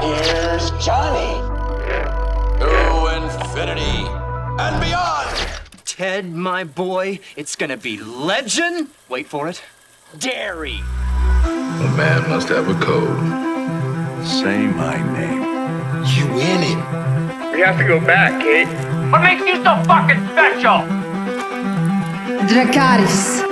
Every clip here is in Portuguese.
Here's Johnny. To infinity and beyond! Ted, my boy, it's gonna be legend. Wait for it. Dairy. A man must have a code. Say my name. You in it. We have to go back, Kate. What makes you so fucking special? Dracarys.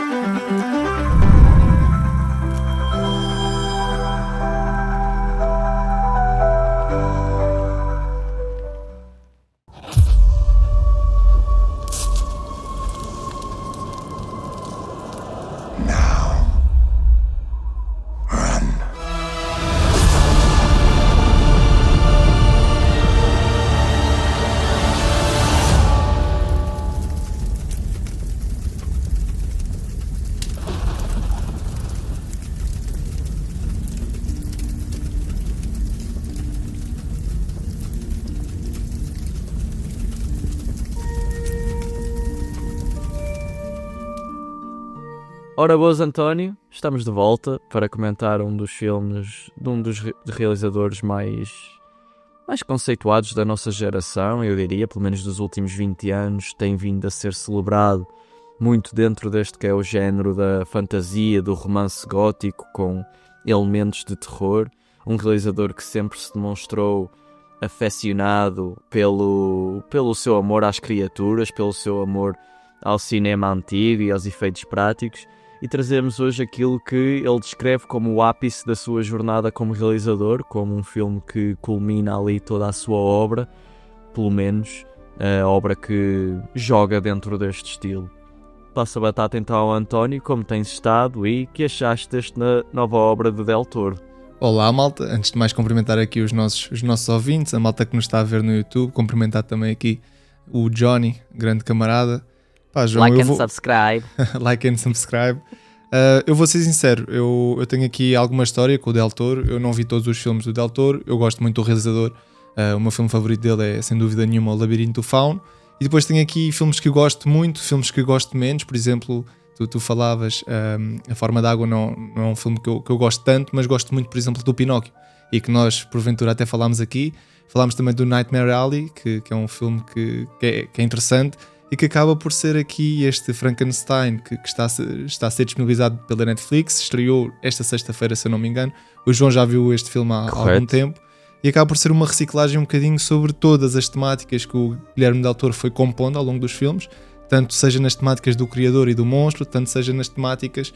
Ora boas, António, estamos de volta para comentar um dos filmes de um dos realizadores mais conceituados da nossa geração, eu diria, pelo menos dos últimos 20 anos, tem vindo a ser celebrado muito dentro deste que é o género da fantasia, do romance gótico com elementos de terror, um realizador que sempre se demonstrou afeccionado pelo seu amor às criaturas, pelo seu amor ao cinema antigo e aos efeitos práticos. E trazemos hoje aquilo que ele descreve como o ápice da sua jornada como realizador, como um filme que culmina ali toda a sua obra, pelo menos a obra que joga dentro deste estilo. Passo a batata então ao António, como tens estado e que achaste desta nova obra de Del Toro? Olá, malta, antes de mais cumprimentar aqui os nossos ouvintes, a malta que nos está a ver no YouTube, cumprimentar também aqui o Johnny, grande camarada. Pá, João, Subscribe. Like and subscribe. Eu vou ser sincero, eu tenho aqui alguma história com o Del Toro. Eu não vi todos os filmes do Del Toro. Eu gosto muito do realizador. O meu filme favorito dele é, sem dúvida nenhuma, O Labirinto do Fauno. E depois tenho aqui filmes que eu gosto muito, filmes que eu gosto menos. Por exemplo, tu falavas, A Forma d'Água não é um filme que eu gosto tanto, mas gosto muito, por exemplo, do Pinóquio, e que nós, porventura, até falámos aqui. Falámos também do Nightmare Alley, que é um filme que é interessante, e que acaba por ser aqui este Frankenstein que está a ser disponibilizado pela Netflix. Estreou esta sexta-feira, se eu não me engano. O João já viu este filme há algum tempo, e acaba por ser uma reciclagem um bocadinho sobre todas as temáticas que o Guilherme Del Toro foi compondo ao longo dos filmes, tanto seja nas temáticas do criador e do monstro, tanto seja nas temáticas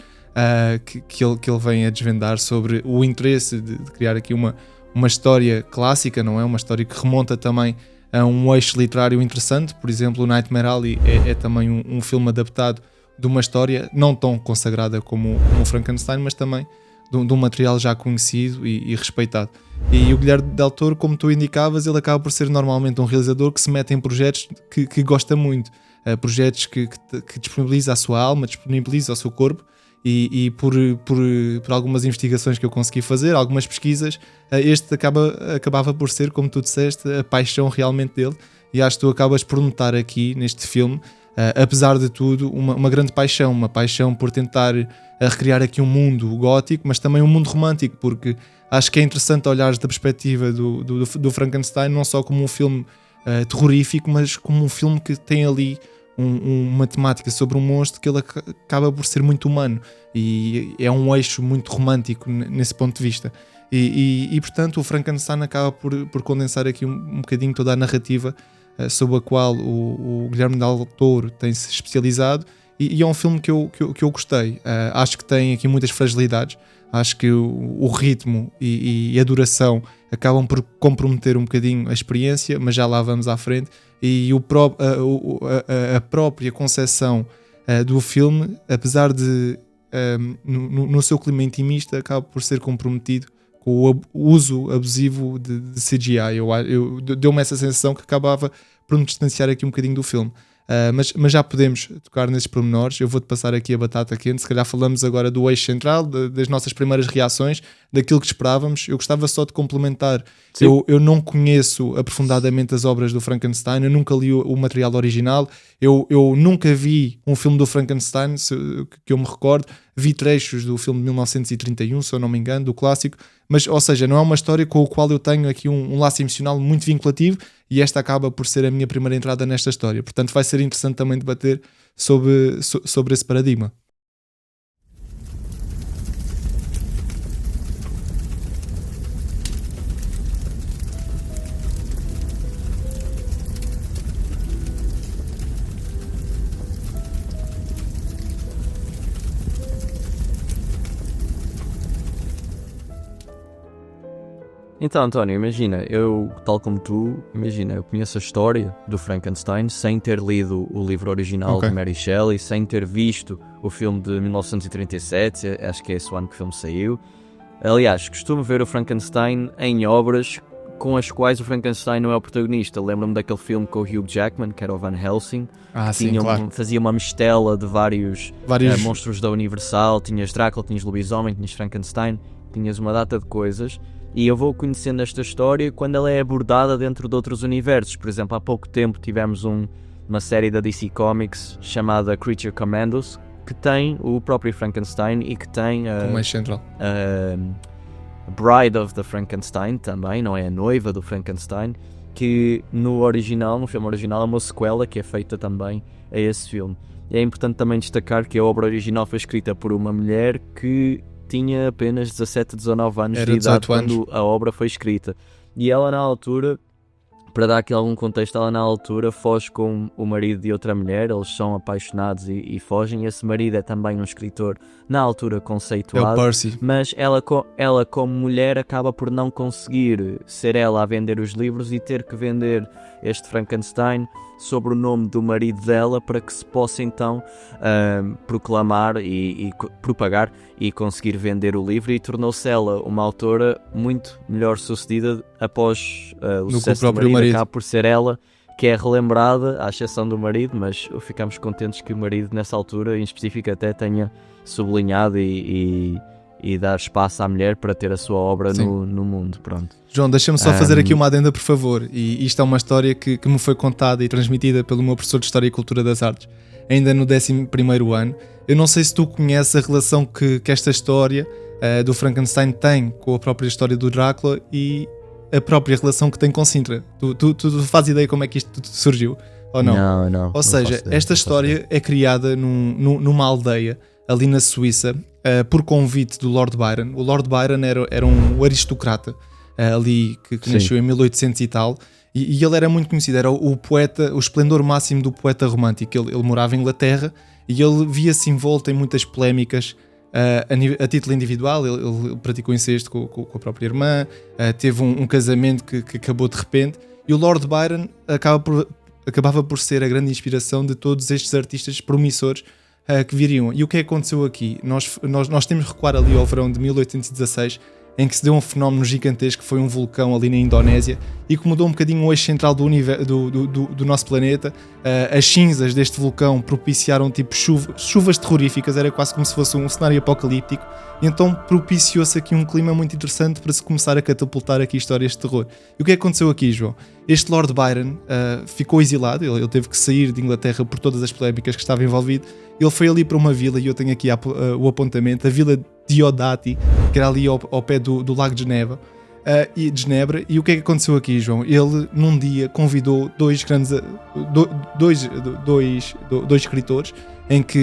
que ele vem a desvendar sobre o interesse de criar aqui uma história clássica, não é? Uma história que remonta também a um eixo literário interessante. Por exemplo, o Nightmare Alley é também um filme adaptado de uma história não tão consagrada como o Frankenstein, mas também de um material já conhecido e respeitado. E o Guilherme Del Toro, como tu indicavas, ele acaba por ser normalmente um realizador que se mete em projetos que gosta muito, projetos que disponibiliza a sua alma, disponibiliza o seu corpo. E por algumas investigações que eu consegui fazer, algumas pesquisas, este acabava por ser, como tu disseste, a paixão realmente dele. E acho que tu acabas por notar aqui neste filme, apesar de tudo, uma grande paixão, uma paixão por tentar recriar aqui um mundo gótico, mas também um mundo romântico, porque acho que é interessante olhares da perspectiva do Frankenstein não só como um filme terrorífico, mas como um filme que tem ali uma temática sobre um monstro que ele acaba por ser muito humano, e é um eixo muito romântico nesse ponto de vista. E portanto o Frankenstein acaba por condensar aqui um bocadinho toda a narrativa sobre a qual o Guilherme Del Toro tem-se especializado, e é um filme que eu gostei. Acho que tem aqui muitas fragilidades. Acho que o ritmo e a duração acabam por comprometer um bocadinho a experiência, mas já lá vamos à frente. E a própria concepção do filme, apesar de no seu clima intimista, acaba por ser comprometido com o uso abusivo de CGI. Deu-me essa sensação que acabava por me distanciar aqui um bocadinho do filme. Mas já podemos tocar nesses pormenores. Eu vou-te passar aqui a batata quente. Se calhar falamos agora do eixo central, das nossas primeiras reações, daquilo que esperávamos. Eu gostava só de complementar. Eu não conheço aprofundadamente as obras do Frankenstein, eu nunca li o material original, eu nunca vi um filme do Frankenstein que eu me recordo. vi trechos do filme de 1931, se eu não me engano, do clássico, mas, ou seja, não é uma história com a qual eu tenho aqui um laço emocional muito vinculativo, e esta acaba por ser a minha primeira entrada nesta história. Portanto, vai ser interessante também debater sobre esse paradigma. Então, António, imagina, eu, tal como tu, eu conheço a história do Frankenstein sem ter lido o livro original de Mary Shelley, sem ter visto o filme de 1937, acho que é esse o ano que o filme saiu. Aliás, costumo ver o Frankenstein em obras com as quais o Frankenstein não é o protagonista. Lembro-me daquele filme com o Hugh Jackman, que era o Van Helsing, sim, claro. Fazia uma mistela de vários monstros da Universal. Tinhas Drácula, tinhas lobisomem, tinhas Frankenstein, tinhas uma data de coisas. E eu vou conhecendo esta história quando ela é abordada dentro de outros universos. Por exemplo, há pouco tempo tivemos uma série da DC Comics chamada Creature Commandos, que tem o próprio Frankenstein e que tem como é central. Bride of the Frankenstein também, não é a noiva do Frankenstein, que no filme original é uma sequela que é feita também a esse filme. E é importante também destacar que a obra original foi escrita por uma mulher que tinha apenas 17, 19 anos de idade quando a obra foi escrita. E ela na altura, para dar aqui algum contexto, ela na altura foge com o marido de outra mulher, eles são apaixonados e fogem. Esse marido é também um escritor na altura conceituado, é o Percy. Mas ela como mulher acaba por não conseguir ser ela a vender os livros e ter que vender este Frankenstein sobre o nome do marido dela para que se possa então proclamar e propagar e conseguir vender o livro, e tornou-se ela uma autora muito melhor sucedida após o sucesso do marido. Acaba por ser ela que é relembrada, à exceção do marido, mas ficamos contentes que o marido nessa altura em específico até tenha sublinhado e dar espaço à mulher para ter a sua obra no mundo. Pronto. João, deixa-me só fazer aqui uma adenda, por favor. E isto é uma história que me foi contada e transmitida pelo meu professor de História e Cultura das Artes, ainda no 11º ano. Eu não sei se tu conheces a relação que esta história do Frankenstein tem com a própria história do Drácula e a própria relação que tem com Sintra. Tu fazes ideia como é que isto surgiu? Ou não? Não. Ou seja, esta história é criada numa aldeia ali na Suíça, por convite do Lord Byron. O Lord Byron era um aristocrata ali que nasceu em 1800 e tal, e ele era muito conhecido, era o poeta, o esplendor máximo do poeta romântico. Ele morava em Inglaterra e ele via-se envolto em muitas polémicas a título individual. Ele praticou incesto com a própria irmã, teve um casamento que acabou de repente, e o Lord Byron acabava por ser a grande inspiração de todos estes artistas promissores que viriam. E o que aconteceu aqui? Nós temos que recuar ali ao verão de 1816, em que se deu um fenómeno gigantesco, que foi um vulcão ali na Indonésia, e que mudou um bocadinho o eixo central do nosso planeta. As cinzas deste vulcão propiciaram tipo chuvas terroríficas, era quase como se fosse um cenário apocalíptico, e então propiciou-se aqui um clima muito interessante para se começar a catapultar aqui histórias de terror. E o que aconteceu aqui, João? Este Lord Byron ficou exilado, ele teve que sair de Inglaterra por todas as polémicas que estava envolvido. Ele foi ali para uma vila, e eu tenho aqui o apontamento, a vila de Diodati, que era ali ao pé do Lago de Genebra. E o que é que aconteceu aqui, João? Ele num dia convidou dois escritores,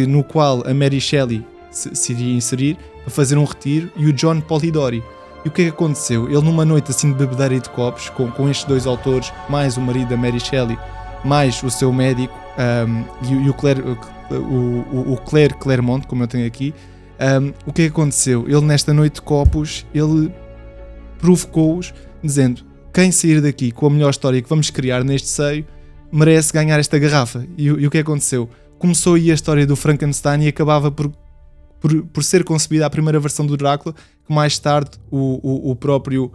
no qual a Mary Shelley se iria inserir, para fazer um retiro, e o John Polidori. E o que é que aconteceu? Ele numa noite assim de bebedeira e de copos, com estes dois autores, mais o marido da Mary Shelley, mais o seu médico, e o Claire Claremont, como eu tenho aqui, o que é que aconteceu? Ele nesta noite de copos, ele provocou-os, dizendo: quem sair daqui com a melhor história que vamos criar neste seio merece ganhar esta garrafa. E o que aconteceu? Começou aí a história do Frankenstein, e acabava por ser concebida a primeira versão do Drácula, que mais tarde o próprio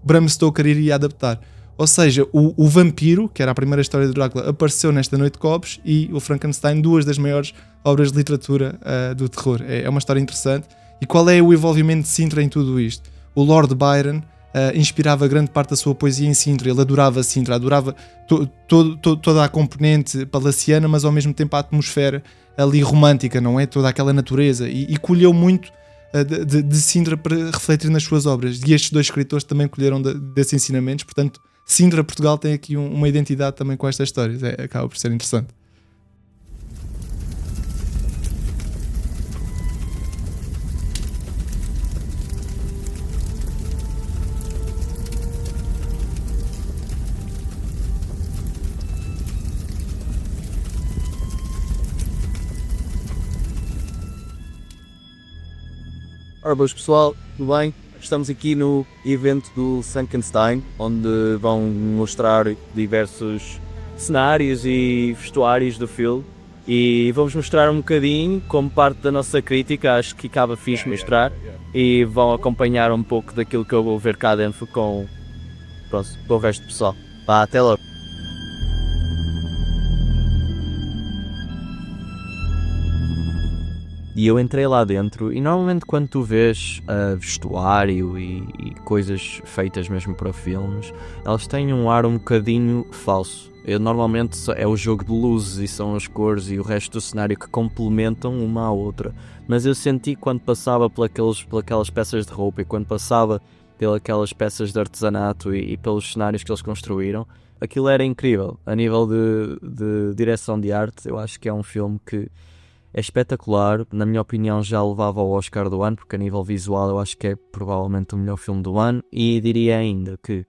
Bram Stoker iria adaptar. Ou seja, o vampiro, que era a primeira história do Drácula, apareceu nesta noite de copos, e o Frankenstein, duas das maiores obras de literatura do terror. É uma história interessante. E qual é o envolvimento de Sintra em tudo isto? O Lord Byron inspirava grande parte da sua poesia em Sintra. Ele adorava Sintra, adorava toda a componente palaciana, mas ao mesmo tempo a atmosfera ali romântica, não é? Toda aquela natureza, e colheu muito de Sintra para refletir nas suas obras, e estes 2 escritores também colheram desses ensinamentos. Portanto, Sintra, Portugal, tem aqui uma identidade também com estas histórias. Acaba por ser interessante. Ora, boas pessoal, tudo bem? Estamos aqui no evento do Frankenstein, onde vão mostrar diversos cenários e vestuários do filme, e vamos mostrar um bocadinho como parte da nossa crítica. Acho que acaba fixe mostrar, e vão acompanhar um pouco daquilo que eu vou ver cá dentro com o resto do pessoal. Vá, até logo! E eu entrei lá dentro, e normalmente quando tu vês vestuário e coisas feitas mesmo para filmes, elas têm um ar um bocadinho falso. Normalmente é o jogo de luzes e são as cores e o resto do cenário que complementam uma à outra. Mas eu senti quando passava pelas peças de roupa, e quando passava pelas peças de artesanato e pelos cenários que eles construíram, aquilo era incrível. A nível de direção de arte, eu acho que é um filme que é espetacular. Na minha opinião, já levava ao Oscar do ano, porque a nível visual eu acho que é provavelmente o melhor filme do ano. E diria ainda que,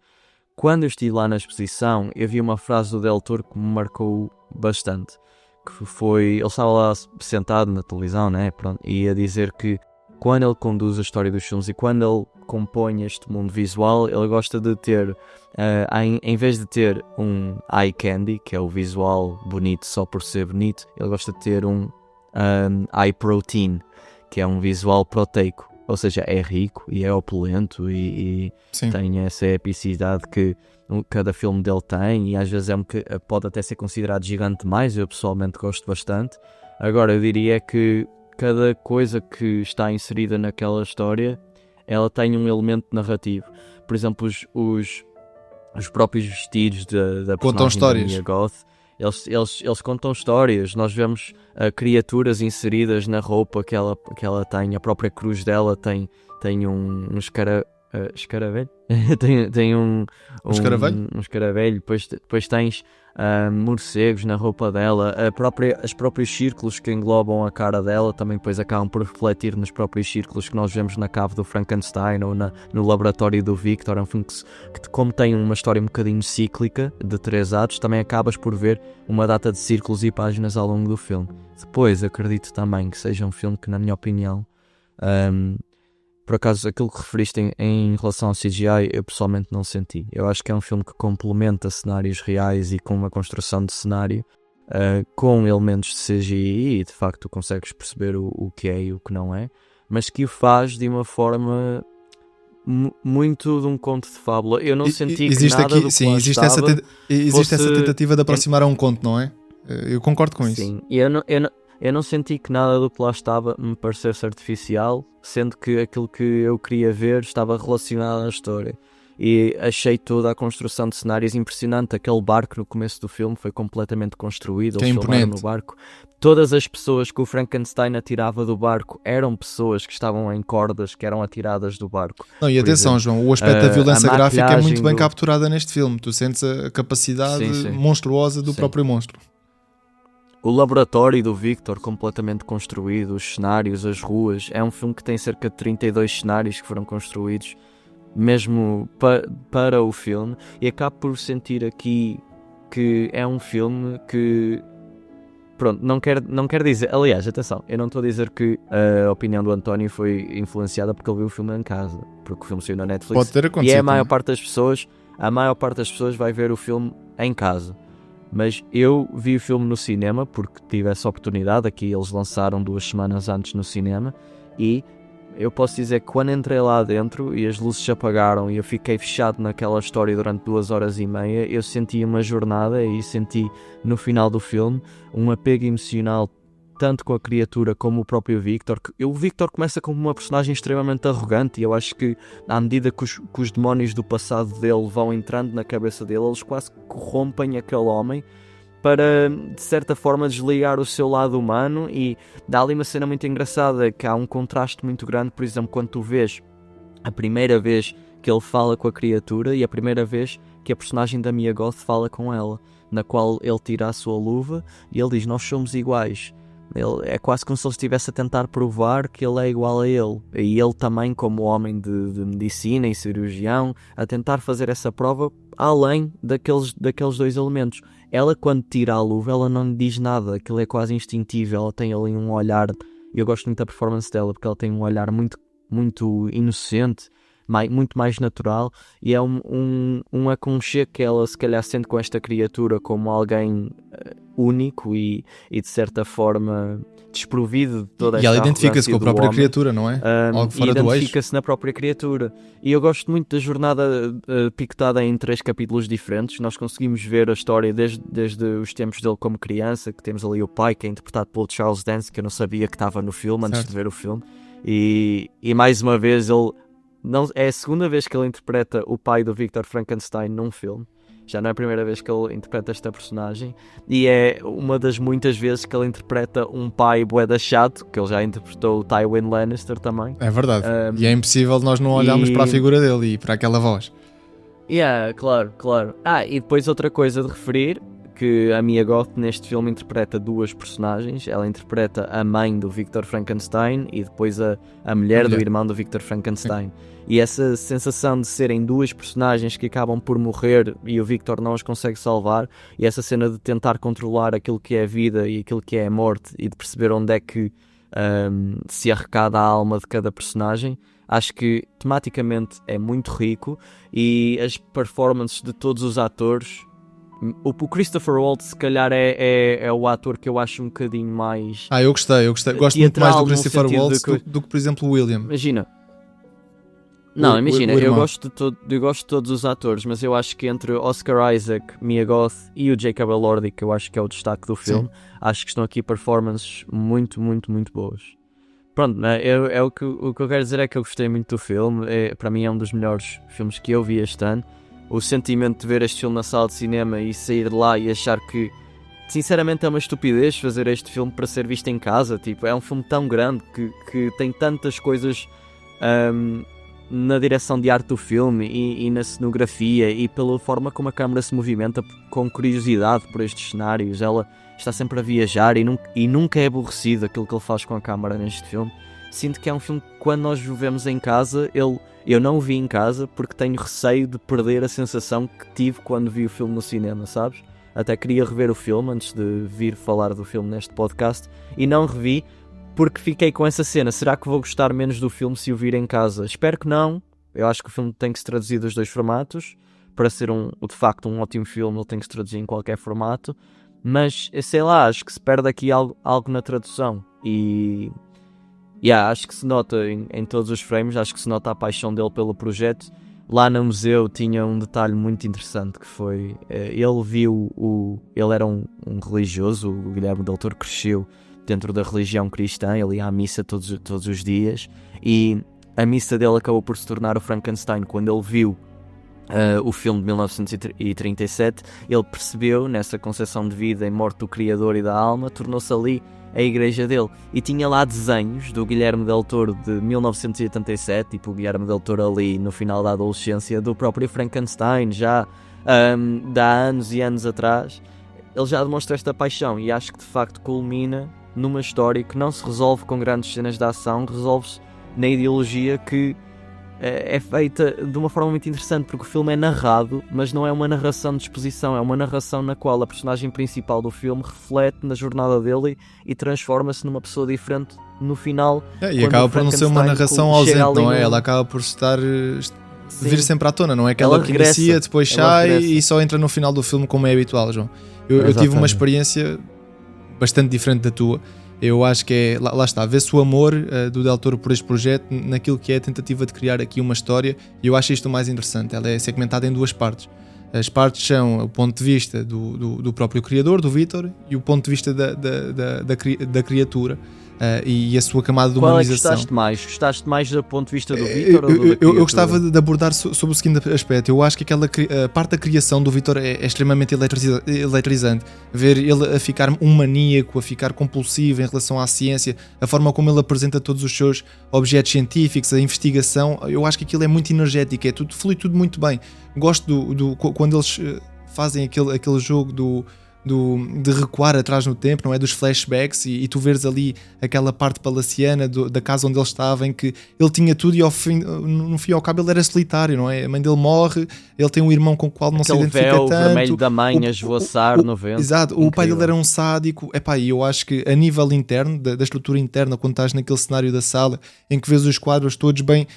quando eu estive lá na exposição, eu vi uma frase do Del Toro que me marcou bastante, que foi, ele estava lá sentado na televisão, né? Pronto, e a dizer que quando ele conduz a história dos filmes e quando ele compõe este mundo visual, ele gosta de ter, em vez de ter um eye candy, que é o visual bonito só por ser bonito, ele gosta de ter um eye protein, que é um visual proteico, ou seja, é rico e é opulento e tem essa epicidade que cada filme dele tem, e às vezes pode até ser considerado gigante demais. Eu pessoalmente gosto bastante. Agora, eu diria que cada coisa que está inserida naquela história, ela tem um elemento narrativo. Por exemplo, os próprios vestidos da personagem da Mia Goth, eles contam histórias. Nós vemos criaturas inseridas na roupa que ela tem. A própria cruz dela tem um escaravelho. tem um escaravelho. Um escaravelho. Depois tens morcegos na roupa dela. Os próprios círculos que englobam a cara dela também depois acabam por refletir nos próprios círculos que nós vemos na cave do Frankenstein ou no laboratório do Victor. É um filme que, como tem uma história um bocadinho cíclica de 3 atos, também acabas por ver uma data de círculos e páginas ao longo do filme. Depois, acredito também que seja um filme que, na minha opinião, por acaso, aquilo que referiste em relação ao CGI, eu pessoalmente não senti. Eu acho que é um filme que complementa cenários reais e com uma construção de cenário com elementos de CGI, e de facto tu consegues perceber o que é e o que não é, mas que o faz de uma forma muito de um conto de fábula. Eu não senti que nada do que lá existe estava essa tentativa de aproximar a um conto, não é? Eu concordo com isso. Sim, e eu não senti que nada do que lá estava me parecesse artificial, sendo que aquilo que eu queria ver estava relacionado à história. E achei toda a construção de cenários impressionante. Aquele barco no começo do filme foi completamente construído, eles filmaram no barco. Todas as pessoas que o Frankenstein atirava do barco eram pessoas que estavam em cordas, que eram atiradas do barco. Não, e atenção, João, o aspecto da violência gráfica é muito bem capturada neste filme. Tu sentes a capacidade monstruosa do próprio monstro. O laboratório do Victor completamente construído, os cenários, as ruas. É um filme que tem cerca de 32 cenários que foram construídos mesmo para o filme, e acabo por sentir aqui que é um filme que, pronto, não quer dizer, aliás, atenção, eu não estou a dizer que a opinião do António foi influenciada porque ele viu o filme em casa, porque o filme saiu na Netflix. Pode ter acontecido. E a maior parte das pessoas vai ver o filme em casa. Mas eu vi o filme no cinema porque tive essa oportunidade. Aqui eles lançaram 2 semanas antes no cinema, e eu posso dizer que quando entrei lá dentro e as luzes se apagaram e eu fiquei fechado naquela história durante 2 horas e meia, eu senti uma jornada, e senti no final do filme um apego emocional tanto com a criatura como o próprio Victor. O Victor começa como uma personagem extremamente arrogante e eu acho que à medida que os demónios do passado dele vão entrando na cabeça dele, eles quase corrompem aquele homem para, de certa forma, desligar o seu lado humano. E dá ali uma cena muito engraçada, que há um contraste muito grande, por exemplo, quando tu vês a primeira vez que ele fala com a criatura e a primeira vez que a personagem da Mia Goth fala com ela, na qual ele tira a sua luva e ele diz, nós somos iguais. É quase como se ele estivesse a tentar provar que ele é igual a ele. E ele também, como homem de medicina e cirurgião, a tentar fazer essa prova além daqueles dois elementos. Ela, quando tira a luva, ela não lhe diz nada, aquilo é quase instintivo, ela tem ali um olhar, e eu gosto muito da performance dela, porque ela tem um olhar muito, muito inocente, muito mais natural, e é um aconchego que ela se calhar sente com esta criatura como alguém único e de certa forma desprovido de toda esta arrogância. E ela identifica-se com a própria homem. Criatura, não é? Algo fora do eixo. Identifica-se na própria criatura. E eu gosto muito da jornada picotada em 3 capítulos diferentes. Nós conseguimos ver a história desde os tempos dele como criança, que temos ali o pai, que é interpretado pelo Charles Dance, que eu não sabia que estava no filme, antes de ver o filme. E mais uma vez ele... é a segunda vez que ele interpreta o pai do Victor Frankenstein num filme. Já não é a primeira vez que ele interpreta esta personagem. E é uma das muitas vezes que ele interpreta um pai bué da chato, que ele já interpretou o Tywin Lannister também. É verdade. E é impossível nós não olharmos para a figura dele e para aquela voz. Claro. E depois outra coisa de referir, que a Mia Goth neste filme interpreta 2 personagens. Ela interpreta a mãe do Victor Frankenstein e depois a mulher do irmão do Victor Frankenstein. Sim. E essa sensação de serem 2 personagens que acabam por morrer e o Victor não os consegue salvar, e essa cena de tentar controlar aquilo que é a vida e aquilo que é a morte e de perceber onde é que se arrecada a alma de cada personagem, acho que tematicamente é muito rico, e as performances de todos os atores... O Christopher Waltz se calhar é o ator que eu acho um bocadinho mais... Eu gostei. Gosto muito mais do Christopher Waltz do que, por exemplo, o William. Imagina, eu gosto de todos os atores, mas eu acho que entre Oscar Isaac, Mia Goth e o Jacob Elordi, que eu acho que é o destaque do filme, acho que estão aqui performances muito, muito, muito boas. Pronto, o que eu quero dizer é que eu gostei muito do filme. Para mim é um dos melhores filmes que eu vi este ano. O sentimento de ver este filme na sala de cinema e sair de lá e achar que, sinceramente, é uma estupidez fazer este filme para ser visto em casa. Tipo, é um filme tão grande que tem tantas coisas na direção de arte do filme e na cenografia e pela forma como a câmara se movimenta com curiosidade por estes cenários. Ela está sempre a viajar e nunca é aborrecido aquilo que ele faz com a câmara neste filme. Sinto que é um filme que, quando nós o vemos em casa, eu não o vi em casa porque tenho receio de perder a sensação que tive quando vi o filme no cinema, sabes? Até queria rever o filme antes de vir falar do filme neste podcast e não revi porque fiquei com essa cena. Será que vou gostar menos do filme se o vir em casa? Espero que não. Eu acho que o filme tem que se traduzir dos 2 formatos. Para ser de facto um ótimo filme, ele tem que se traduzir em qualquer formato. Mas, sei lá, acho que se perde aqui algo na tradução. E... acho que se nota em todos os frames, acho que se nota a paixão dele pelo projeto. Lá no museu tinha um detalhe muito interessante, que foi, ele era um religioso, o Guilherme Del Toro cresceu dentro da religião cristã, ele ia à missa todos os dias, e a missa dele acabou por se tornar o Frankenstein. Quando ele viu o filme de 1937, ele percebeu, nessa concepção de vida e morte do Criador e da alma, tornou-se ali a igreja dele, e tinha lá desenhos do Guilherme Del Toro de 1987, tipo o Guilherme Del Toro ali no final da adolescência, do próprio Frankenstein, já de há anos e anos atrás. Ele já demonstra esta paixão, e acho que de facto culmina numa história que não se resolve com grandes cenas de ação, resolve-se na ideologia que é feita de uma forma muito interessante, porque o filme é narrado, mas não é uma narração de exposição, é uma narração na qual a personagem principal do filme reflete na jornada dele e transforma-se numa pessoa diferente no final. E acaba por não ser uma narração ausente, não é? Ela acaba por vir sempre à tona, não é? Que ela inicia, depois sai e só entra no final do filme, como é habitual, João. Eu tive uma experiência bastante diferente da tua. Eu acho que lá está, vê-se o amor do Del Toro por este projeto naquilo que é a tentativa de criar aqui uma história, e eu acho isto o mais interessante. Ela é segmentada em 2 partes. As partes são o ponto de vista do próprio criador, do Vítor, e o ponto de vista da criatura. E a sua camada de Qual é que humanização. gostaste mais? Gostaste mais do ponto de vista do Vítor ou do da criatura? Eu gostava de abordar sobre o seguinte aspecto. Eu acho que a parte da criação do Vítor é extremamente eletrizante. Ver ele a ficar um maníaco, a ficar compulsivo em relação à ciência, a forma como ele apresenta todos os seus objetos científicos, a investigação, eu acho que aquilo é muito energético, flui tudo muito bem. Gosto quando eles fazem aquele jogo de recuar atrás no tempo, não é? Dos flashbacks, e tu veres ali aquela parte palaciana da casa onde ele estava, em que ele tinha tudo e no fim ao cabo ele era solitário, não é? A mãe dele morre, ele tem um irmão com o qual não se identifica véu tanto. Vermelho da mãe a esvoaçar no vento. Exato, o pai dele era um sádico. E eu acho que a nível interno, da estrutura interna, quando estás naquele cenário da sala em que vês os quadros todos bem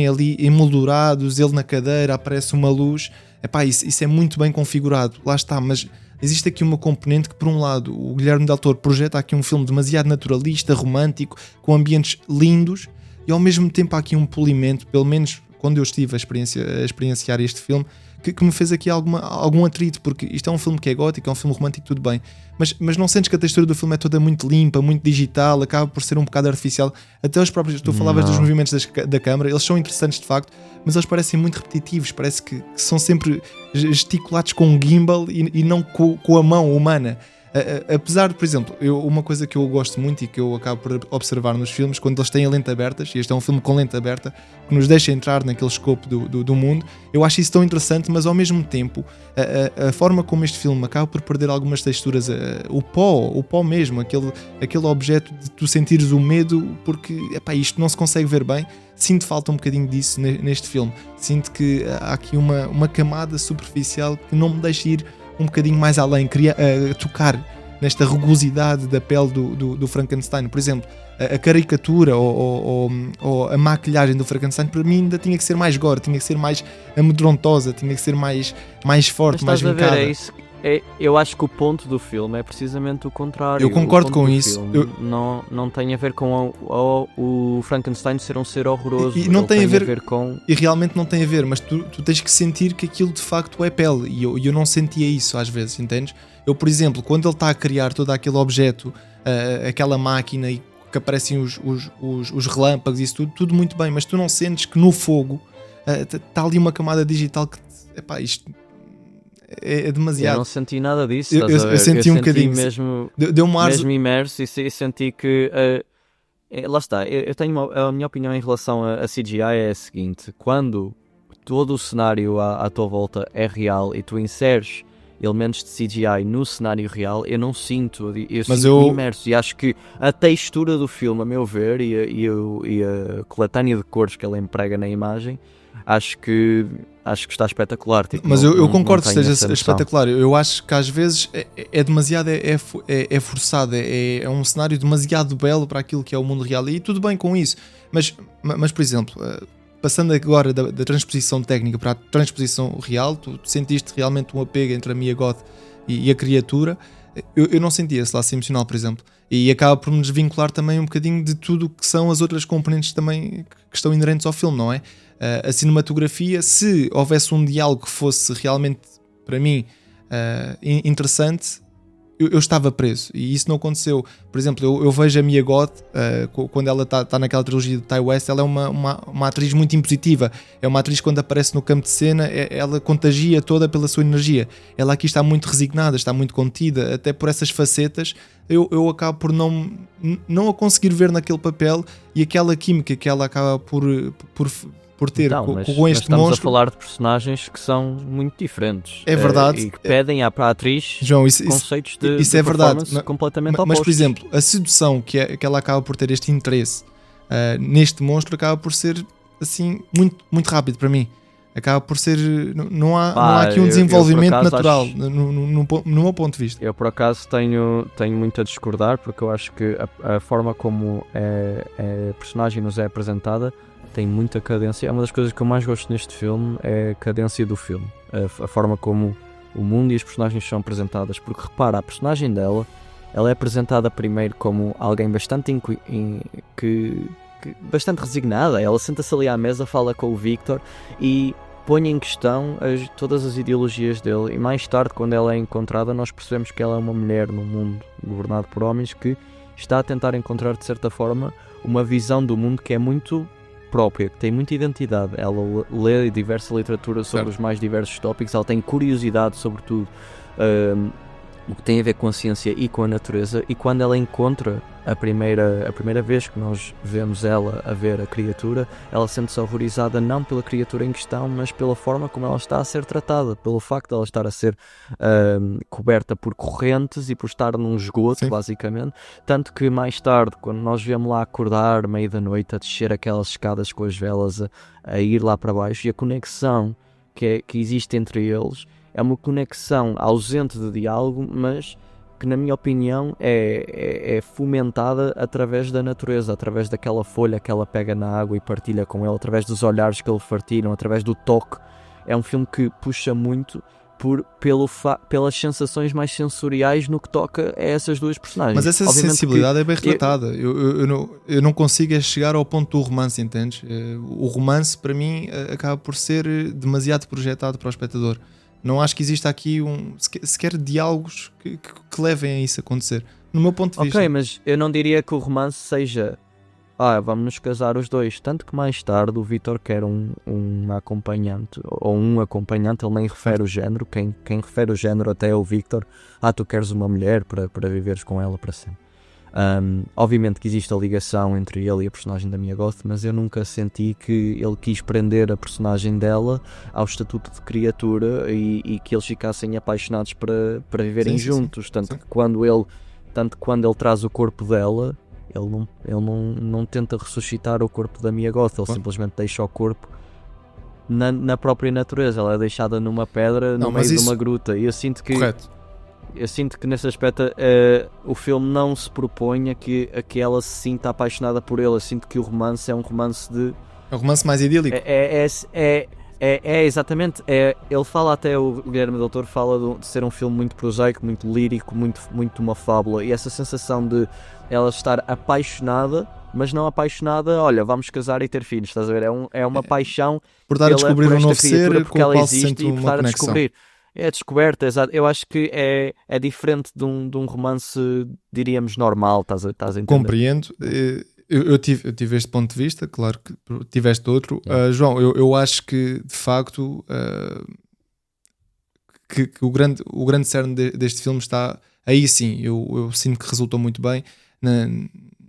ali emoldurados, ele na cadeira, aparece uma luz, isso é muito bem configurado, lá está. Mas existe aqui uma componente que, por um lado, o Guilherme Del Toro projeta aqui um filme demasiado naturalista, romântico, com ambientes lindos, e ao mesmo tempo há aqui um polimento, pelo menos quando eu estive a experienciar este filme, que me fez aqui algum atrito, porque isto é um filme que é gótico, é um filme romântico, tudo bem, mas não sentes que a textura do filme é toda muito limpa, muito digital, acaba por ser um bocado artificial. Até os próprios, tu falavas dos movimentos da câmara, eles são interessantes de facto, mas eles parecem muito repetitivos, parece que são sempre gesticulados com um gimbal e não com a mão humana. Apesar de, por exemplo, uma coisa que eu gosto muito e que eu acabo por observar nos filmes, quando eles têm a lente aberta, e este é um filme com lente aberta, que nos deixa entrar naquele escopo do mundo, eu acho isso tão interessante, mas ao mesmo tempo a forma como este filme acaba por perder algumas texturas, o pó mesmo, aquele objeto de tu sentires o medo, porque isto não se consegue ver bem. Sinto falta um bocadinho disso neste filme. Sinto que há aqui uma camada superficial que não me deixa ir um bocadinho mais além, queria tocar nesta rugosidade da pele do Frankenstein. Por exemplo, a caricatura ou a maquilhagem do Frankenstein, para mim ainda tinha que ser mais gore, tinha que ser mais amedrontosa, tinha que ser mais forte, mais vincada. Eu acho que o ponto do filme é precisamente o contrário. Eu concordo com isso. Não tem a ver com o Frankenstein ser um ser horroroso. E não tem a ver com... E realmente não tem a ver, mas tu tens que sentir que aquilo de facto é pele. E eu não sentia isso às vezes, entendes? Eu, por exemplo, quando ele está a criar todo aquele objeto, aquela máquina, e que aparecem os relâmpagos e isso tudo muito bem, mas tu não sentes que no fogo está ali uma camada digital que, isto é demasiado. Eu não senti nada disso. Eu senti um bocadinho mesmo, deu-me ar... mesmo imerso, e senti que lá está. Eu tenho a minha opinião em relação a CGI é a seguinte: quando todo o cenário à tua volta é real e tu inseres elementos de CGI no cenário real, eu não sinto, sinto-me imerso, e acho que a textura do filme, a meu ver, e a coletânea de cores que ele emprega na imagem, acho que está espetacular. Tipo, mas eu concordo que esteja espetacular. Eu acho que às vezes é demasiado forçado, é um cenário demasiado belo para aquilo que é o mundo real, e tudo bem com isso, mas por exemplo, passando agora da transposição técnica para a transposição real, tu sentiste realmente um apego entre a Mia Goth e a criatura. Eu não senti esse laço emocional, por exemplo, e acaba por me desvincular também um bocadinho de tudo o que são as outras componentes também que estão inerentes ao filme, não é? A cinematografia, se houvesse um diálogo que fosse realmente, para mim, interessante, eu estava preso, e isso não aconteceu. Por exemplo, eu vejo a Mia Goth, quando ela está naquela trilogia de Ty West, ela é uma atriz muito impositiva. É uma atriz, quando aparece no campo de cena, ela contagia toda pela sua energia. Ela aqui está muito resignada, está muito contida, até por essas facetas eu acabo por não a conseguir ver naquele papel, e aquela química que ela acaba por ter então, com este monstro. Estamos a falar de personagens que são muito diferentes. É verdade. E que pedem à atriz, João, conceitos de é verdade, completamente opostos. Mas, por exemplo, a sedução que ela acaba por ter, este interesse neste monstro, acaba por ser assim muito, muito rápido para mim. Acaba por ser... Não há aqui um desenvolvimento natural, no meu ponto de vista. Eu, por acaso, tenho muito a discordar, porque eu acho que a forma como a personagem nos é apresentada tem muita cadência. É uma das coisas que eu mais gosto neste filme, é a cadência do filme, a forma como o mundo e as personagens são apresentadas, porque repara, a personagem dela, ela é apresentada primeiro como alguém bastante bastante resignada. Ela senta-se ali à mesa, fala com o Victor, e põe em questão todas as ideologias dele, e mais tarde, quando ela é encontrada, nós percebemos que ela é uma mulher num mundo governado por homens que está a tentar encontrar, de certa forma, uma visão do mundo que é muito própria, que tem muita identidade. Ela lê diversa literatura sobre os mais diversos tópicos, ela tem curiosidade sobre tudo, o que tem a ver com a ciência e com a natureza, e quando ela encontra a primeira vez que nós vemos ela a ver a criatura, ela sente-se horrorizada não pela criatura em questão, mas pela forma como ela está a ser tratada, pelo facto de ela estar a ser coberta por correntes e por estar num esgoto, basicamente. Tanto que mais tarde, quando nós vemos lá acordar, meio da noite, a descer aquelas escadas com as velas, a ir lá para baixo, e a conexão que existe entre eles é uma conexão ausente de diálogo, mas que, na minha opinião, é fomentada através da natureza, através daquela folha que ela pega na água e partilha com ele, através dos olhares que ele partilham, através do toque. É um filme que puxa muito pelas sensações mais sensoriais no que toca a essas duas personagens. Mas essa sensibilidade é bem retratada. Eu não consigo chegar ao ponto do romance, entendes? O romance, para mim, acaba por ser demasiado projetado para o espectador. Não acho que exista aqui sequer diálogos que levem a isso a acontecer, no meu ponto de vista. Ok, mas eu não diria que o romance seja vamos nos casar os dois. Tanto que mais tarde o Vítor quer um acompanhante, ou um acompanhante, ele nem refere o género. Quem refere o género até é o Vítor. Tu queres uma mulher para viveres com ela para sempre. Obviamente que existe a ligação entre ele e a personagem da Mia Goth, mas eu nunca senti que ele quis prender a personagem dela ao estatuto de criatura e que eles ficassem apaixonados para viverem juntos. Tanto que quando ele traz o corpo dela, ele não tenta ressuscitar o corpo da Mia Goth, ele simplesmente deixa o corpo na própria natureza. Ela é deixada numa pedra no meio de uma gruta, e eu sinto que Eu sinto que nesse aspecto o filme não se propõe a que ela se sinta apaixonada por ele. Eu sinto que o romance é um romance de... É um romance mais idílico. Exatamente. Ele fala, até o Guilherme Del Toro fala de ser um filme muito prosaico, muito lírico, muito uma fábula. E essa sensação de ela estar apaixonada, mas não apaixonada, olha, vamos casar e ter filhos, estás a ver? É uma paixão por dar a descobrir um novo ser com o qual se sente uma conexão. Descobrir. É a descoberta, exato. Eu acho que é diferente de um romance, diríamos, normal, estás a entender? Compreendo. Eu tive este ponto de vista, claro que tiveste outro. João, eu acho que, de facto, que o grande cerne deste filme está... Aí sim, eu sinto que resultou muito bem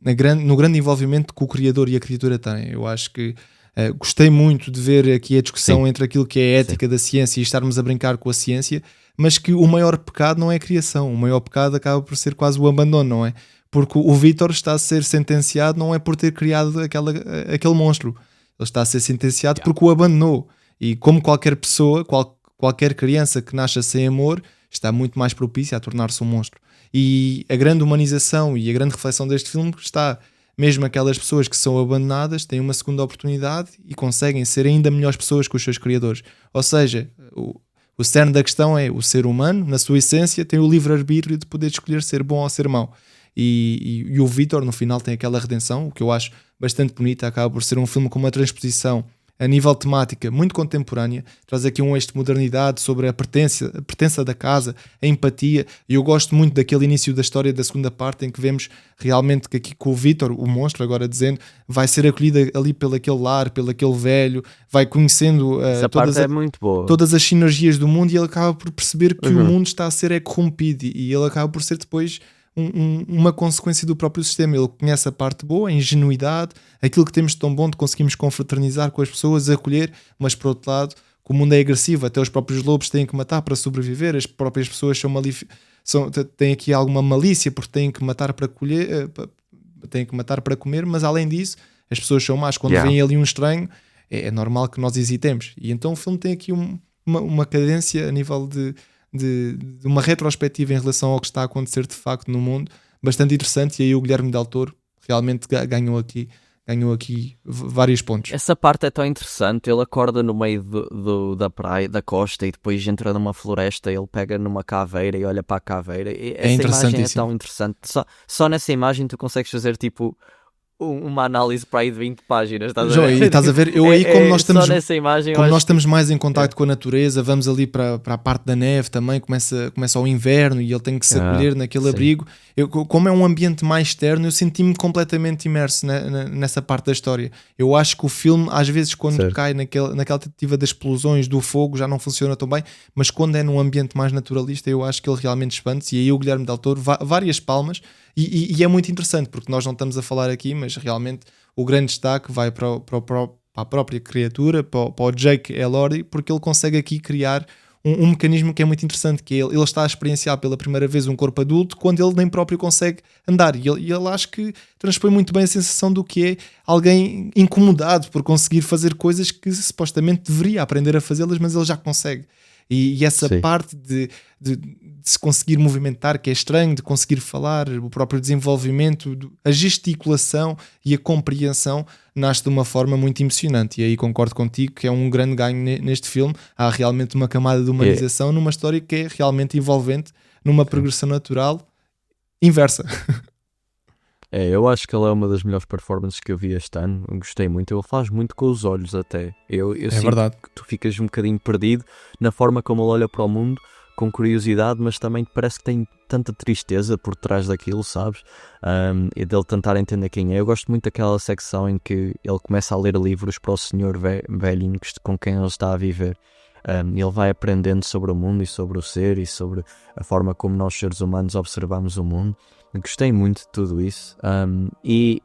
no grande envolvimento que o criador e a criatura têm. Eu acho que gostei muito de ver aqui a discussão entre aquilo que é a ética da ciência e estarmos a brincar com a ciência, mas que o maior pecado não é a criação. O maior pecado acaba por ser quase o abandono, não é? Porque o Vítor está a ser sentenciado não é por ter criado aquele monstro. Ele está a ser sentenciado porque o abandonou. E como qualquer pessoa, qualquer criança que nasce sem amor, está muito mais propícia a tornar-se um monstro. E a grande humanização e a grande reflexão deste filme está... Mesmo aquelas pessoas que são abandonadas têm uma segunda oportunidade e conseguem ser ainda melhores pessoas que os seus criadores. Ou seja, o cerne da questão é o ser humano, na sua essência, tem o livre-arbítrio de poder escolher ser bom ou ser mau. E o Vítor, no final, tem aquela redenção, o que eu acho bastante bonito. Acaba por ser um filme com uma transposição a nível temática muito contemporânea, traz aqui um eixo de modernidade sobre a pertença da casa, a empatia, e eu gosto muito daquele início da história da segunda parte em que vemos realmente que aqui com o Vítor, o monstro agora dizendo, vai ser acolhido ali pelo aquele lar, pelo aquele velho, vai conhecendo todas as sinergias do mundo, e ele acaba por perceber que o mundo está a ser corrompido, e ele acaba por ser depois uma consequência do próprio sistema. Ele conhece a parte boa, a ingenuidade, aquilo que temos de tão bom de conseguimos confraternizar com as pessoas, acolher, mas por outro lado, que o mundo é agressivo, até os próprios lobos têm que matar para sobreviver, as próprias pessoas têm aqui alguma malícia porque têm que matar para colher, têm que matar para comer, mas além disso, as pessoas são más. Quando vem ali um estranho, é normal que nós hesitemos. E então o filme tem aqui uma cadência a nível de uma retrospectiva em relação ao que está a acontecer de facto no mundo, bastante interessante. E aí o Guilherme Del Toro realmente ganhou aqui vários pontos. Essa parte é tão interessante. Ele acorda no meio da praia, da costa, e depois entra numa floresta. Ele pega numa caveira e olha para a caveira. Essa imagem é tão interessante. Só nessa imagem tu consegues fazer tipo uma análise para aí de 20 páginas, estás a João, ver? e estás a ver, eu aí como nós estamos, só nessa imagem, como eu nós acho estamos mais em contacto com a natureza, vamos ali para a parte da neve também, começa o inverno e ele tem que se acolher naquele sim. abrigo. Como é um ambiente mais externo, eu senti-me completamente imerso nessa parte da história. Eu acho que o filme, às vezes, quando Certo. cai naquela tentativa das explosões, do fogo, já não funciona tão bem, mas quando é num ambiente mais naturalista, eu acho que ele realmente expande-se. E aí o Guilherme Del Toro, várias palmas, e é muito interessante, porque nós não estamos a falar aqui, mas realmente o grande destaque vai para a própria criatura, para o Jake Elordi, porque ele consegue aqui criar um mecanismo que é muito interessante, que é ele está a experienciar pela primeira vez um corpo adulto quando ele nem próprio consegue andar, e ele acho que transpõe muito bem a sensação do que é alguém incomodado por conseguir fazer coisas que supostamente deveria aprender a fazê-las, mas ele já consegue. E essa Sim. parte de se conseguir movimentar, que é estranho, de conseguir falar, o próprio desenvolvimento, a gesticulação e a compreensão nasce de uma forma muito emocionante. E aí concordo contigo que é um grande ganho neste filme. Há realmente uma camada de humanização numa história que é realmente envolvente, numa progressão natural inversa. Eu acho que ele é uma das melhores performances que eu vi este ano. Eu gostei muito. Ele faz muito com os olhos até. Eu sinto verdade. que tu ficas um bocadinho perdido na forma como ele olha para o mundo, com curiosidade, mas também parece que tem tanta tristeza por trás daquilo, sabes? E dele tentar entender quem é. Eu gosto muito daquela secção em que ele começa a ler livros para o senhor velhinho com quem ele está a viver. Ele vai aprendendo sobre o mundo e sobre o ser e sobre a forma como nós seres humanos observamos o mundo. Gostei muito de tudo isso, e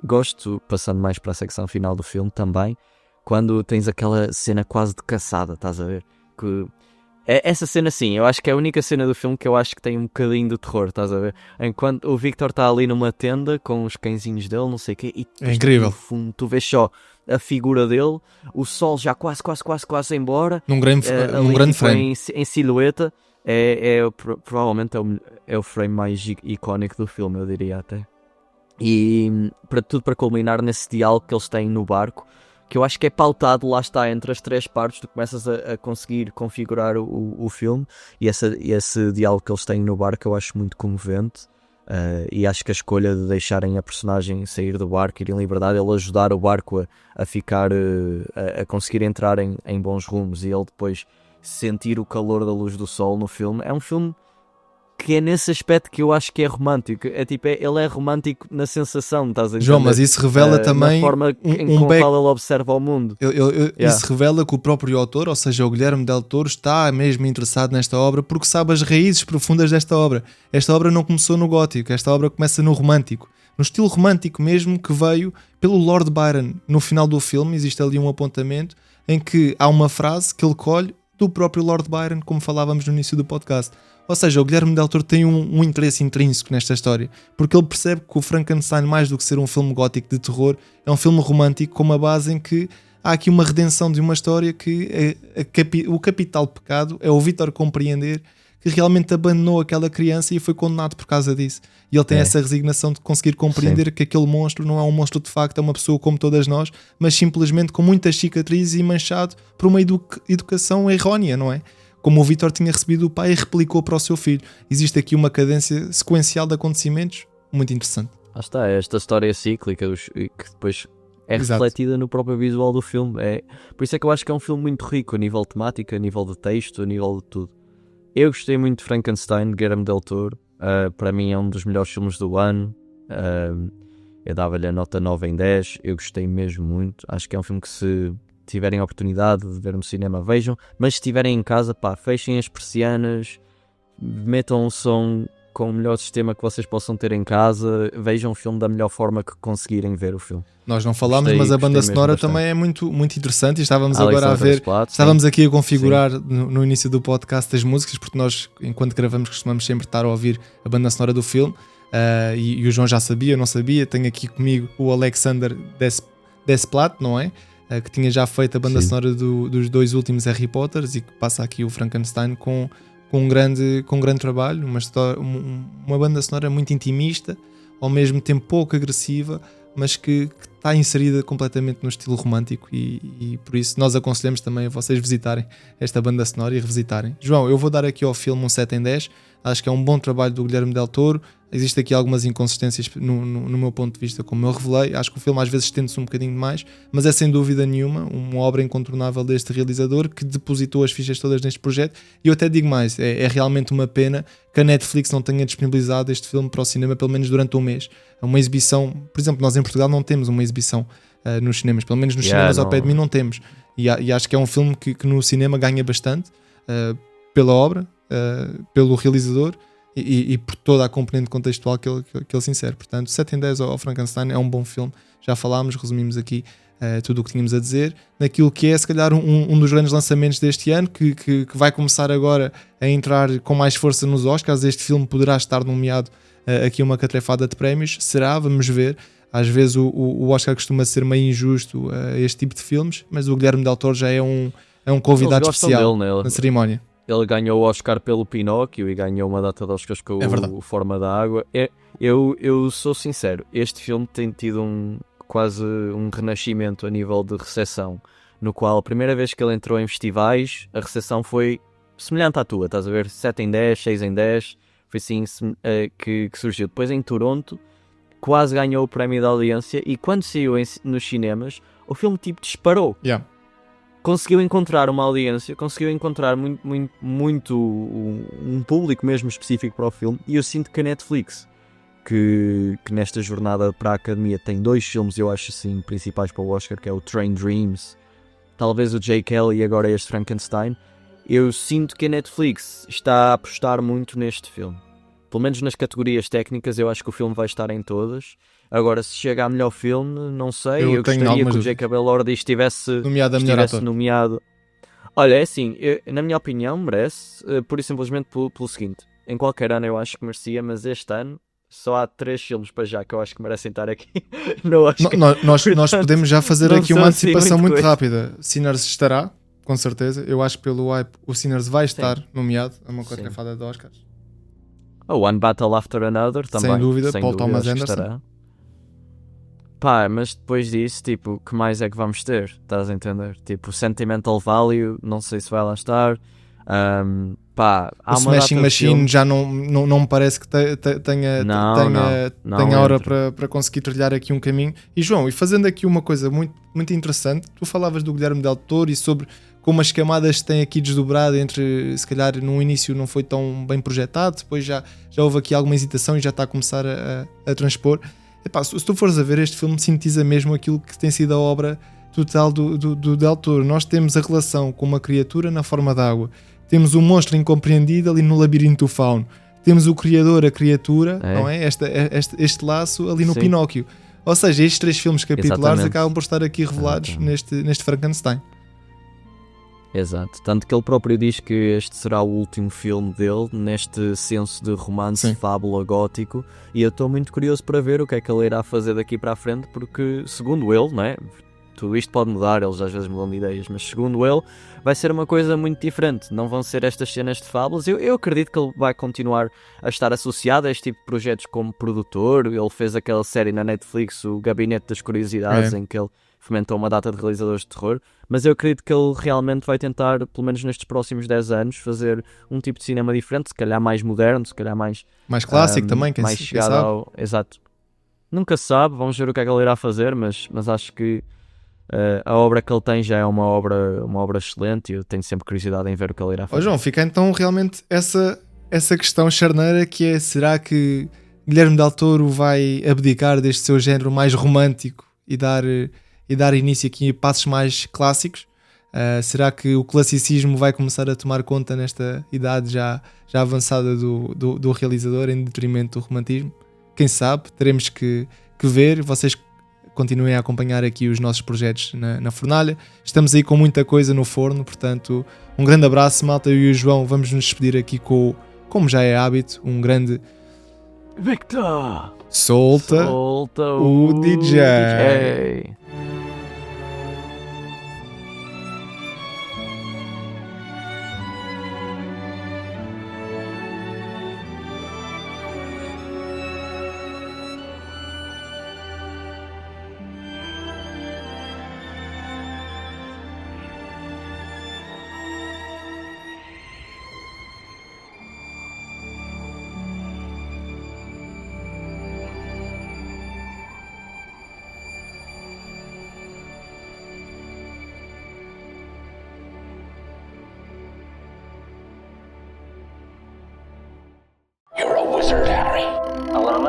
gosto, passando mais para a secção final do filme também, quando tens aquela cena quase de caçada, estás a ver? Que essa cena sim, eu acho que é a única cena do filme que eu acho que tem um bocadinho de terror, estás a ver? Enquanto o Victor está ali numa tenda com os cãezinhos dele, não sei o quê, e É incrível. no fundo tu vês só a figura dele, o sol já quase embora, Num grande ali, frame. em silhueta. Provavelmente é o frame mais icónico do filme, eu diria até. E para culminar nesse diálogo que eles têm no barco, que eu acho que é pautado, lá está, entre as três partes, tu começas a conseguir configurar o filme, e esse diálogo que eles têm no barco eu acho muito comovente. E acho que a escolha de deixarem a personagem sair do barco, ir em liberdade, ele ajudar o barco a ficar, a conseguir entrar em bons rumos, e ele depois sentir o calor da luz do sol no filme. É um filme que é nesse aspecto que eu acho que é romântico. É tipo, ele é romântico na sensação, estás a entender? João, mas isso revela também na forma com a qual ele observa o mundo. Isso revela que o próprio autor, ou seja, o Guilherme Del Toro, está mesmo interessado nesta obra porque sabe as raízes profundas desta obra. Esta obra não começou no gótico, esta obra começa no romântico, no estilo romântico mesmo, que veio pelo Lord Byron. No final do filme existe ali um apontamento em que há uma frase que ele colhe do próprio Lord Byron, como falávamos no início do podcast. Ou seja, o Guilherme Del Toro tem um interesse intrínseco nesta história, porque ele percebe que o Frankenstein, mais do que ser um filme gótico de terror, é um filme romântico com uma base em que há aqui uma redenção de uma história que o capital pecado é o Vítor compreender que realmente abandonou aquela criança e foi condenado por causa disso. E ele tem essa resignação de conseguir compreender que aquele monstro não é um monstro de facto, é uma pessoa como todas nós, mas simplesmente com muitas cicatrizes e manchado por uma educação errónea, não é? Como o Vítor tinha recebido o pai e replicou para o seu filho. Existe aqui uma cadência sequencial de acontecimentos muito interessante. Está, esta história cíclica que depois é Exato. refletida no próprio visual do filme. Por isso é que eu acho que é um filme muito rico a nível temático, a nível de texto, a nível de tudo. Eu gostei muito de Frankenstein, de Guillermo Del Toro. Para mim é um dos melhores filmes do ano. Eu dava-lhe a nota 9 em 10. Eu gostei mesmo muito. Acho que é um filme que, se tiverem a oportunidade de ver no cinema, vejam. Mas se estiverem em casa, fechem as persianas, metam um som com o melhor sistema que vocês possam ter em casa, vejam o filme da melhor forma que conseguirem ver o filme. Nós não falámos, mas a banda sonora também é muito, muito interessante, e estávamos agora a ver, estávamos aqui a configurar no início do podcast as músicas, porque nós, enquanto gravamos, costumamos sempre estar a ouvir a banda sonora do filme, e o João já sabia, eu não sabia. Tenho aqui comigo o Alexander Desplat, não é? Que tinha já feito a banda sonora dos dois últimos Harry Potters, e que passa aqui o Frankenstein com um grande trabalho, uma banda sonora muito intimista, ao mesmo tempo pouco agressiva, mas que está inserida completamente no estilo romântico e por isso nós aconselhamos também a vocês visitarem esta banda sonora e revisitarem. João, eu vou dar aqui ao filme um 7 em 10. Acho que é um bom trabalho do Guilherme Del Toro. Existem aqui algumas inconsistências no meu ponto de vista, como eu revelei. Acho que o filme às vezes estende-se um bocadinho demais, mas é sem dúvida nenhuma uma obra incontornável deste realizador que depositou as fichas todas neste projeto. E eu até digo mais, é realmente uma pena que a Netflix não tenha disponibilizado este filme para o cinema pelo menos durante um mês. Uma exibição, por exemplo, nós em Portugal não temos uma exibição nos cinemas, pelo menos nos cinemas ao pé de mim não temos. E acho que é um filme que no cinema ganha bastante pela obra, pelo realizador e por toda a componente contextual que ele se insere. Portanto, 7 em 10 ao Frankenstein é um bom filme. Já falámos, resumimos aqui tudo o que tínhamos a dizer. Naquilo que é, se calhar, um dos grandes lançamentos deste ano, que vai começar agora a entrar com mais força nos Oscars. Este filme poderá estar nomeado aqui uma catrefada de prémios. Será? Vamos ver. Às vezes o Oscar costuma ser meio injusto a este tipo de filmes, mas o Guilherme Del Toro já é um convidado especial na cerimónia. Ele ganhou o Oscar pelo Pinóquio e ganhou uma data de Oscars com o Forma da Água. Eu sou sincero, este filme tem tido quase um renascimento a nível de recepção, no qual a primeira vez que ele entrou em festivais, a recepção foi semelhante à tua, estás a ver? 7 em 10, 6 em 10, foi assim que surgiu. Depois em Toronto, quase ganhou o prémio da audiência e quando saiu nos cinemas, o filme tipo disparou. Yeah. Conseguiu encontrar uma audiência, conseguiu encontrar muito um público mesmo específico para o filme, e eu sinto que a Netflix, que nesta jornada para a Academia tem 2 filmes, eu acho assim, principais para o Oscar, que é o Train Dreams, talvez o Jay Kelly e agora este Frankenstein, eu sinto que a Netflix está a apostar muito neste filme. Pelo menos nas categorias técnicas, eu acho que o filme vai estar em todas. Agora, se chega a melhor filme, não sei. Eu gostaria que o Jacob Elordi estivesse nomeado. Olha, é assim, na minha opinião, merece, pura e simplesmente pelo seguinte. Em qualquer ano eu acho que merecia, mas este ano só há 3 filmes para já que eu acho que merecem estar aqui no Oscar. Nós podemos já fazer aqui uma antecipação muito rápida. Sinners estará, com certeza. Eu acho que pelo hype o Sinners vai estar nomeado a uma catrefada de Oscars. One Battle After Another também. Sem dúvida, Paul Thomas Anderson. Estará. Pá, mas depois disso, tipo, que mais é que vamos ter? Estás a entender? Tipo, Sentimental Value, não sei se vai lá estar. Pá, há o Smashing Machine já não me parece que tenha hora para conseguir trilhar aqui um caminho. E João, e fazendo aqui uma coisa muito, muito interessante, tu falavas do Guilherme Del Toro e sobre como as camadas têm aqui desdobrado entre, se calhar no início não foi tão bem projetado, depois já houve aqui alguma hesitação e já está a começar a transpor. Epá, se tu fores a ver, este filme sintetiza mesmo aquilo que tem sido a obra total do Del Toro. Nós temos a relação com uma criatura na forma d'água, temos o monstro incompreendido ali no labirinto do fauno, temos o criador, a criatura, não é? Este laço ali no Pinóquio. Ou seja, estes 3 filmes capitulares acabam por estar aqui revelados neste Frankenstein. Exato, tanto que ele próprio diz que este será o último filme dele neste senso de romance, fábula, gótico, e eu estou muito curioso para ver o que é que ele irá fazer daqui para a frente, porque segundo ele, não é? Tudo isto pode mudar, eles às vezes mudam de ideias, mas segundo ele vai ser uma coisa muito diferente, não vão ser estas cenas de fábulas. Eu acredito que ele vai continuar a estar associado a este tipo de projetos como produtor. Ele fez aquela série na Netflix, o Gabinete das Curiosidades, em que ele fomentou uma data de realizadores de terror, mas eu acredito que ele realmente vai tentar, pelo menos nestes próximos 10 anos, fazer um tipo de cinema diferente, se calhar mais moderno, se calhar mais clássico também, mais chegado ao... Exato. Nunca se sabe, vamos ver o que é que ele irá fazer, mas acho que a obra que ele tem já é uma obra excelente e eu tenho sempre curiosidade em ver o que ele irá fazer. João, fica então realmente essa questão charneira, que é: será que Guilherme Del Toro vai abdicar deste seu género mais romântico e dar início aqui a passos mais clássicos? Será que o classicismo vai começar a tomar conta nesta idade já avançada do realizador, em detrimento do romantismo? Quem sabe, teremos que ver. Vocês continuem a acompanhar aqui os nossos projetos na fornalha. Estamos aí com muita coisa no forno, portanto, um grande abraço, malta. Eu e o João vamos nos despedir aqui com, como já é hábito, um grande... Victor! Solta o DJ!